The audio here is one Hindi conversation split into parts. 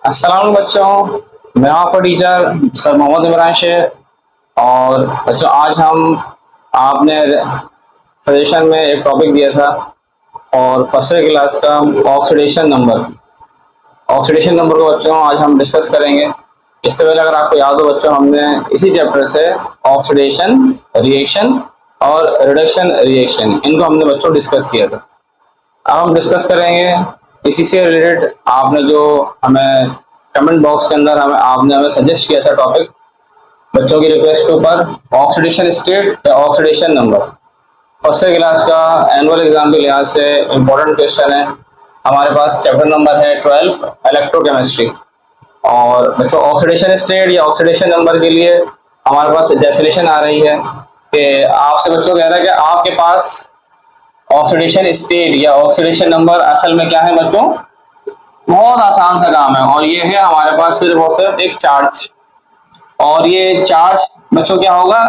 अस्सलाम बच्चों, मैं आपका टीचर सर मोहम्मद इमरान शेख। और बच्चों आज हम आपने सजेशन में एक टॉपिक दिया था और फर्स्ट क्लास का ऑक्सीडेशन नंबर को बच्चों आज हम डिस्कस करेंगे। इससे पहले अगर आपको याद हो बच्चों, हमने इसी चैप्टर से ऑक्सीडेशन रिएक्शन और रिडक्शन रिएक्शन इनको हमने बच्चों डिस्कस किया था। अब हम डिस्कस करेंगे इसी से रिलेटेड आपने जो हमें कमेंट बॉक्स के अंदर आपने हमें सजेस्ट किया था टॉपिक बच्चों की रिक्वेस्ट के ऊपर, ऑक्सीडेशन स्टेट या ऑक्सीडेशन नंबर। फर्स्ट क्लास का एनुअल एग्जाम के लिहाज से इम्पोर्टेंट क्वेश्चन है। हमारे पास चैप्टर नंबर है 12 इलेक्ट्रोकेमिस्ट्री। और बच्चों ऑक्सीडेशन स्टेट या ऑक्सीडेशन नंबर के लिए हमारे पास डेफिनेशन आ रही है कि आपसे बच्चों कह रहा है कि आपके पास ऑक्सीडेशन स्टेट या ऑक्सीडेशन नंबर असल में क्या है बच्चों। बहुत आसान सा काम है और ये है हमारे पास सिर्फ और सिर्फ एक चार्ज। और ये चार्ज बच्चों क्या होगा,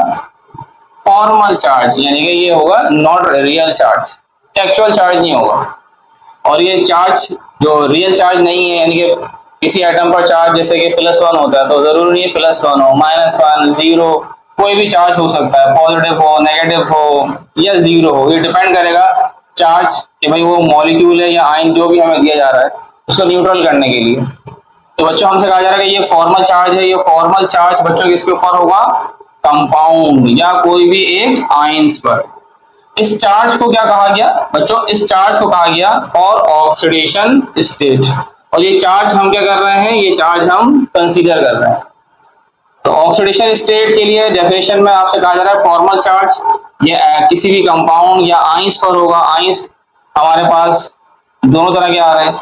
फॉर्मल चार्ज, यानी कि ये होगा not real charge, actual charge नहीं होगा। और ये चार्ज जो रियल चार्ज नहीं है, यानी कि किसी एटम पर चार्ज जैसे कि +1 होता है तो जरूरी नहीं है +1 हो, -1 0 कोई भी चार्ज हो सकता है, पॉजिटिव हो नेगेटिव हो या 0 हो। ये डिपेंड करेगा चार्ज कि भाई वो मॉलिक्यूल है या आयन जो भी हमें दिया जा रहा है उसको न्यूट्रल करने के लिए। तो बच्चों हमसे कहा जा रहा है कि ये फॉर्मल चार्ज है। ये फॉर्मल चार्ज बच्चों किसके ऊपर होगा, कंपाउंड या कोई भी एक आयंस पर। इस चार्ज को क्या कहा गया बच्चों, इस चार्ज को कहा गया और ऑक्सीडेशन स्टेट। और ये चार्ज हम क्या कर रहे हैं, ये चार्ज हम कंसीडर कर रहे हैं। तो ऑक्सीडेशन स्टेट के लिए डेफिनेशन में आपसे कहा जा रहा है फॉर्मल चार्ज ये किसी भी कंपाउंड या आइंस पर होगा। आइंस हमारे पास दोनों तरह के आ रहे हैं,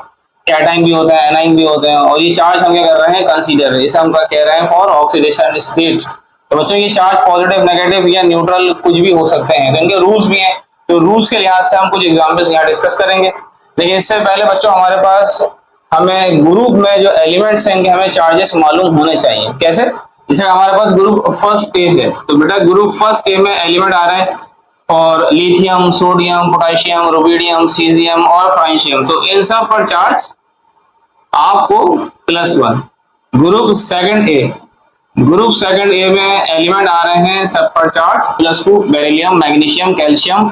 कैटाइन भी होते हैं एनाइन भी होते हैं। और ये चार्ज हम क्या कर रहे हैं, कंसीडर, इसे हम कह रहे हैं फॉर ऑक्सीडेशन स्टेट। तो बच्चों ये चार्ज पॉजिटिव नेगेटिव या न्यूट्रल कुछ भी हो सकते हैं, तो इनके रूल्स भी हैं। तो रूल्स के लिहाज से हम कुछ एग्जाम्पल्स यहाँ डिस्कस करेंगे। लेकिन इससे पहले बच्चों हमारे पास हमें ग्रुप में जो एलिमेंट्स हैं इनके हमें चार्जेस मालूम होने चाहिए। कैसे, जैसे हमारे पास ग्रुप फर्स्ट ए है, तो बेटा ग्रुप फर्स्ट ए में एलिमेंट आ रहे हैं और lithium, sodium, potassium, rubidium, caesium और फ्रांशियम। तो इन सब पर चार्ज आपको +1। ग्रुप सेकंड ए में एलिमेंट आ रहे हैं सब पर चार्ज +2, बेरिलियम, मैग्नीशियम, कैल्शियम।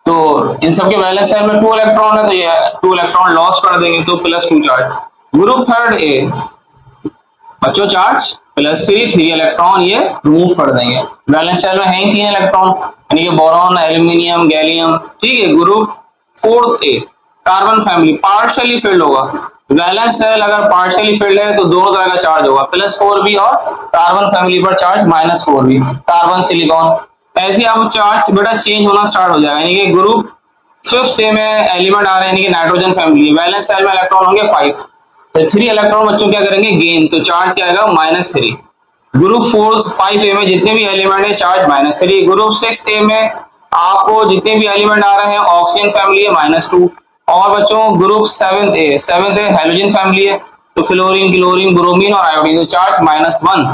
तो इन सब के बैलेंस सेल में 2 इलेक्ट्रॉन है तो ये 2 इलेक्ट्रॉन लॉस कर देंगे तो +2 चार्ज। ग्रुप थर्ड ए बच्चों चार्ज +3 इलेक्ट्रॉन ये रिमूव कर देंगे। बैलेंस सेल में है ही 3 इलेक्ट्रॉन, यानी कि बोरॉन, एल्यूमिनियम, गैलियम। ठीक है। ग्रुप फोर्थ ए कार्बन फैमिली पार्शियली फिल्ड होगा। वैलेंस सेल अगर पार्शियली फिल्ड है तो दोनों तरह का चार्ज होगा, +4 भी और कार्बन फैमिली पर चार्ज -4 भी, कार्बन सिलिकॉन। ऐसे अब चार्ज बेटा चेंज होना स्टार्ट हो जाएगा, यानी कि ग्रुप फिफ्थ ए में एलिमेंट आ रहे हैं यानी कि नाइट्रोजन फैमिली। वैलेंस सेल में इलेक्ट्रॉन होंगे 5, तो 3 इलेक्ट्रॉन बच्चों क्या करेंगे, गेन, तो चार्ज क्या आएगा -3। ग्रुप 5 ए में जितने भी एलिमेंट है चार्ज -3। ग्रुप 6 ए में आपको जितने भी एलिमेंट आ रहे हैं ऑक्सीजन फैमिली है -2। और बच्चों ग्रुप 7 ए हैलोजन फैमिली है, तो फ्लोरीन, क्लोरीन, ब्रोमीन और आयोडीन, तो चार्ज -1।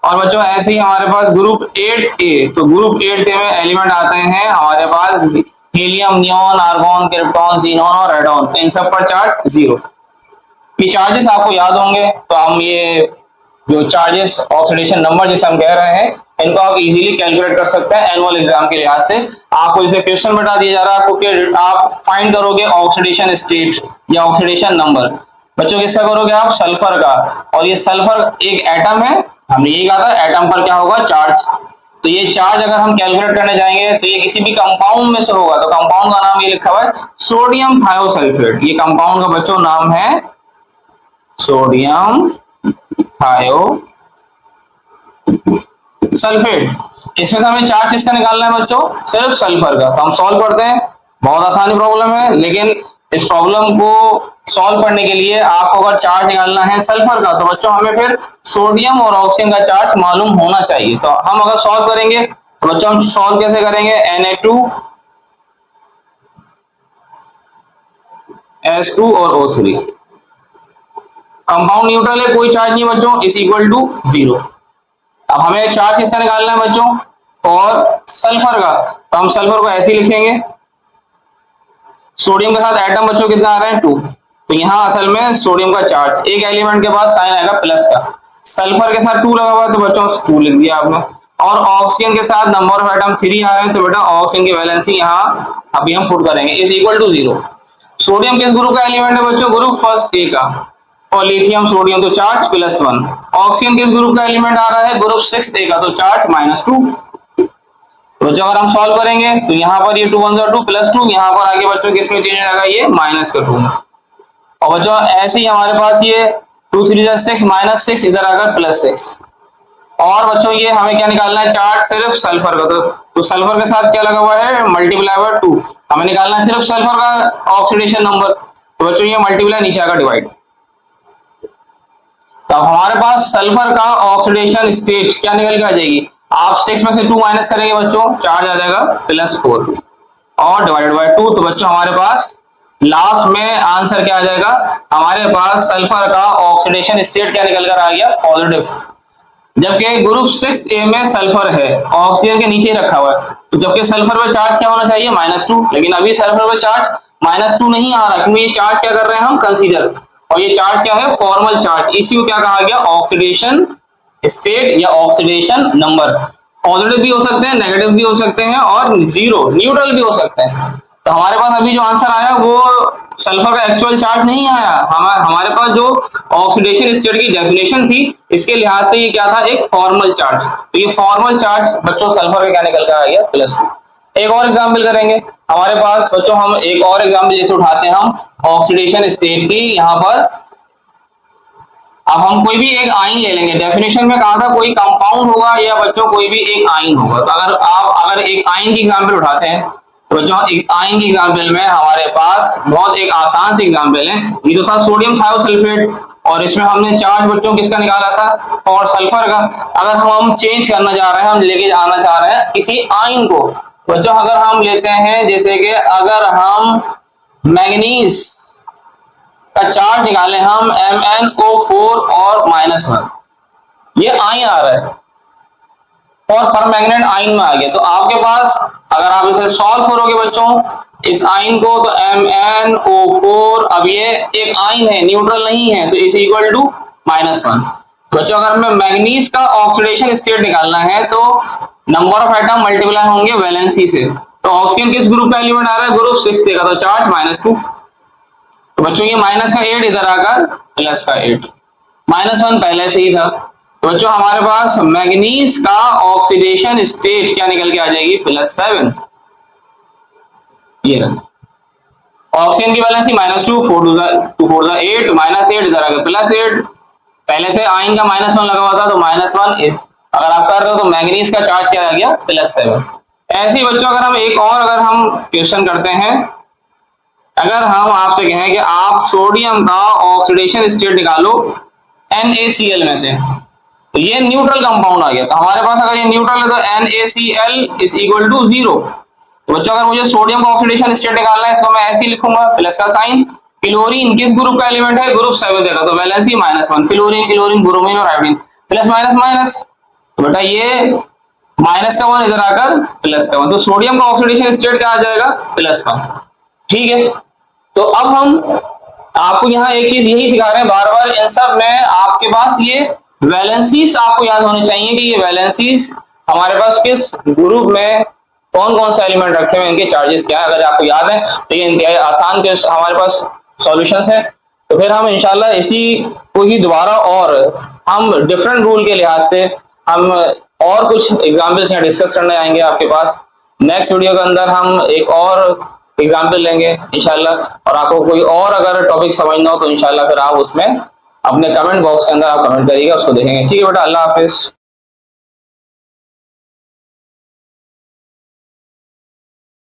और बच्चों ऐसे ही हमारे पास ग्रुप 8 ए, तो ग्रुप 8 ए में एलिमेंट आते हैं हमारे पास helium, neon, argon, krypton, xenon और रेडॉन, तो इन सब पर चार्ज 0। ये चार्जेस आपको याद होंगे तो हम ये जो चार्जेस ऑक्सीडेशन नंबर जिसे हम कह रहे हैं इनको आप इजीली कैलकुलेट कर सकते हैं एनुअल एग्जाम के लिहाज से। आपको जैसे क्वेश्चन बता दिया जा रहा है आपको कि आप फाइंड करोगे ऑक्सीडेशन स्टेट या ऑक्सीडेशन नंबर। बच्चों किसका करोगे आप, सल्फर का। और ये सल्फर एक एटम है, हमने यही कहा था एटम पर क्या होगा, चार्ज। तो ये चार्ज अगर हम कैलकुलेट करने जाएंगे तो ये किसी भी कंपाउंड में से होगा, तो कंपाउंड का नाम ये लिखा हुआ है सोडियम थायोसल्फेट। ये कंपाउंड का बच्चों नाम है सोडियम थायोसल्फेट। इसमें से हमें चार्ज किसका निकालना है बच्चों, सिर्फ सल्फर का। तो हम सॉल्व करते हैं, बहुत आसानी प्रॉब्लम है, लेकिन इस प्रॉब्लम को सॉल्व करने के लिए आपको अगर चार्ज निकालना है सल्फर का तो बच्चों हमें फिर सोडियम और ऑक्सीजन का चार्ज मालूम होना चाहिए। तो हम अगर सॉल्व करेंगे तो बच्चों हम सॉल्व कैसे करेंगे, Na2S2 और O3, कंपाउंड न्यूट्रल है, कोई चार्ज नहीं बच्चों, इज इक्वल टू 0। अब हमें चार्ज किसका निकालना है बच्चों, और सल्फर का। तो हम सल्फर को ऐसे ही लिखेंगे, सोडियम के साथ एटम बच्चों कितना आ रहे हैं 2, तो यहाँ असल में सोडियम का चार्ज, एक एलिमेंट के बाद साइन आएगा प्लस का, सल्फर के साथ 2 लगा हुआ है तो बच्चों 2 लिख दिया आपने, और ऑक्सीजन के साथ नंबर ऑफ एटम 3 आ रहे हैं तो बेटा ऑक्सीजन की वैलेंसी यहाँ अभी हम पुट करेंगे इज इक्वल टू 0। सोडियम किस ग्रुप का एलिमेंट है बच्चों? ग्रुप फर्स्ट ए का, और लिथियम सोडियम तो चार्ज +1। ऑक्सीजन किस ग्रुप का एलिमेंट आ रहा है? ग्रुप सिक्स्थ ए का, तो चार्ज -2। तो बच्चों अगर हम सॉल्व करेंगे तो यहाँ पर ये 2 1 2 +2, यहाँ पर आगे बच्चों किसमें चेंज आएगा? ये -2 में। और बच्चों ऐसे ही हमारे पास ये 2 3 6 -6 इधर आकर +6। और बच्चों ये हमें क्या निकालना है? चार्ज सिर्फ सल्फर का, तो सल्फर के साथ क्या लगा हुआ है? Multiply by 2। हमें निकालना है सिर्फ सल्फर का ऑक्सीडेशन नंबर, तो बच्चों ये मल्टीप्लाई नीचे आकर डिवाइड। तो अब हमारे पास सल्फर का ऑक्सीडेशन स्टेट क्या निकल के आ जाएगी? आप 6 में से 2 माइनस करेंगे बच्चों, चार्ज आ जाएगा +4 और डिवाइडेड बाय 2। तो बच्चों हमारे पास लास्ट में आंसर क्या आ जाएगा? हमारे पास सल्फर का ऑक्सीडेशन स्टेट क्या निकल कर आ गया? पॉजिटिव। जबकि ग्रुप 6 ए में सल्फर है, ऑक्सीजन के नीचे रखा हुआ है, तो जबकि सल्फर पर चार्ज क्या होना चाहिए? -2, लेकिन अभी सल्फर पर चार्ज -2 नहीं आ रहा, क्योंकि ये चार्ज क्या कर रहे हैं हम? कंसीडर। और ये चार्ज क्या है? Formal charge. इसी को क्या कहा गया? ऑक्सीडेशन स्टेट या ऑक्सीडेशन नंबर। पॉजिटिव भी हो सकते हैं, नेगेटिव भी हो सकते हैं, और जीरो न्यूट्रल भी हो सकते हैं। तो हमारे पास अभी जो आंसर आया वो सल्फर का एक्चुअल चार्ज नहीं आया, हमारे पास जो ऑक्सीडेशन स्टेट की डेफिनेशन थी इसके लिहाज से ये क्या था? एक फॉर्मल चार्ज। तो ये फॉर्मल चार्ज बच्चों सल्फर का क्या निकल कर आ गया? +2। एक और एग्जाम्पल करेंगे हमारे पास बच्चों, हम एक और एग्जाम्पल जैसे उठाते हैं हम ऑक्सीडेशन स्टेट की। यहाँ पर अब हम कोई भी एक आयन ले लेंगे। डेफिनेशन में कहा था कोई कंपाउंड होगा या बच्चों कोई भी एक आयन होगा। तो अगर एक आयन की एग्जाम्पल उठाते हैं तो बच्चों एक आयन की एग्जाम्पल में हमारे पास बहुत एक आसान सी एग्जाम्पल है। ये तो था सोडियम थायोसल्फेट, और इसमें हमने चार्ज बच्चों किसका निकाला था? और सल्फर का। अगर हम चेंज करना चाह रहे हैं, हम लेके जाना चाह रहे हैं किसी आयन को बच्चों, अगर हम लेते हैं जैसे कि अगर हम मैंगनीज का चार्ज निकालें हम MnO4 और -1, ये आयन आ रहा है और परमैंगनेट आयन में आ गया। तो आपके पास अगर आप इसे सॉल्व करोगे बच्चों इस आयन को, तो MnO4, अब ये एक आयन है, न्यूट्रल नहीं है, तो इज इक्वल टू -1। बच्चों अगर हमें मैग्नीज का ऑक्सीडेशन स्टेट निकालना है तो नंबर ऑफ एटम मल्टीप्लाई होंगे वैलेंसी से। तो ऑक्सीजन किस ग्रुप का एलिमेंट आ रहा है? ग्रुप 6 का, तो चार्ज -2। तो बच्चों ये -8 इधर आकर +8, -1 पहले से ही था। तो बच्चों हमारे पास मैग्नीज का ऑक्सीडेशन स्टेट क्या निकल के आ जाएगी? +7। ये ऑक्सीजन की वैलेंसी -2, 4 2 4 8, -8 इधर आकर +8, पहले से आयन का -1 लगा हुआ था तो -1 अगर आप कर रहे हो तो मैग्नीज का चार्ज क्या आ गया? +7। ऐसे ही बच्चों अगर हम क्वेश्चन करते हैं, अगर हम आपसे कहें कि आप सोडियम का ऑक्सीडेशन स्टेट निकालो NaCl में से, तो ये न्यूट्रल कंपाउंड आ गया। तो हमारे पास अगर ये न्यूट्रल है तो NaCl इज इक्वल टू 0। तो बच्चों अगर मुझे सोडियम का ऑक्सीडेशन स्टेट निकालना है इसको मैं ऐसे ही लिखूंगा, प्लस का साइन। क्लोरीन किस ग्रुप का एलिमेंट है? ग्रुप 7 का, तो वैलेंसी -1। क्लोरीन ब्रोमीन और आयोडीन, प्लस माइनस माइनस, तो बेटा ये माइनस का 1 इधर आकर प्लस का 1, तो सोडियम का ऑक्सीडेशन स्टेट क्या आ जाएगा? +1। ठीक है, तो अब हम आपको यहाँ एक चीज यही सिखा रहे हैं बार बार, इन सब में आपके पास ये वैलेंसीज आपको याद होने चाहिए कि ये वैलेंसीज हमारे पास किस ग्रुप में कौन कौन सा एलिमेंट रखे हुए, इनके चार्जेस क्या है। अगर आपको याद है तो ये इंतहाई आसान के हमारे पास सॉल्यूशंस हैं। तो फिर हम इंशाल्लाह इसी को ही दोबारा और हम डिफरेंट रूल के लिहाज से हम और कुछ एग्जाम्पल्स यहाँ डिस्कस करने आएंगे आपके पास। नेक्स्ट वीडियो के अंदर हम एक और एग्जाम्पल लेंगे इंशाल्लाह, और आपको कोई और अगर टॉपिक समझना हो तो इंशाल्लाह फिर आप उसमें अपने कमेंट बॉक्स के अंदर आप कमेंट करिएगा, उसको देखेंगे। ठीक है बेटा, अल्लाह हाफिज।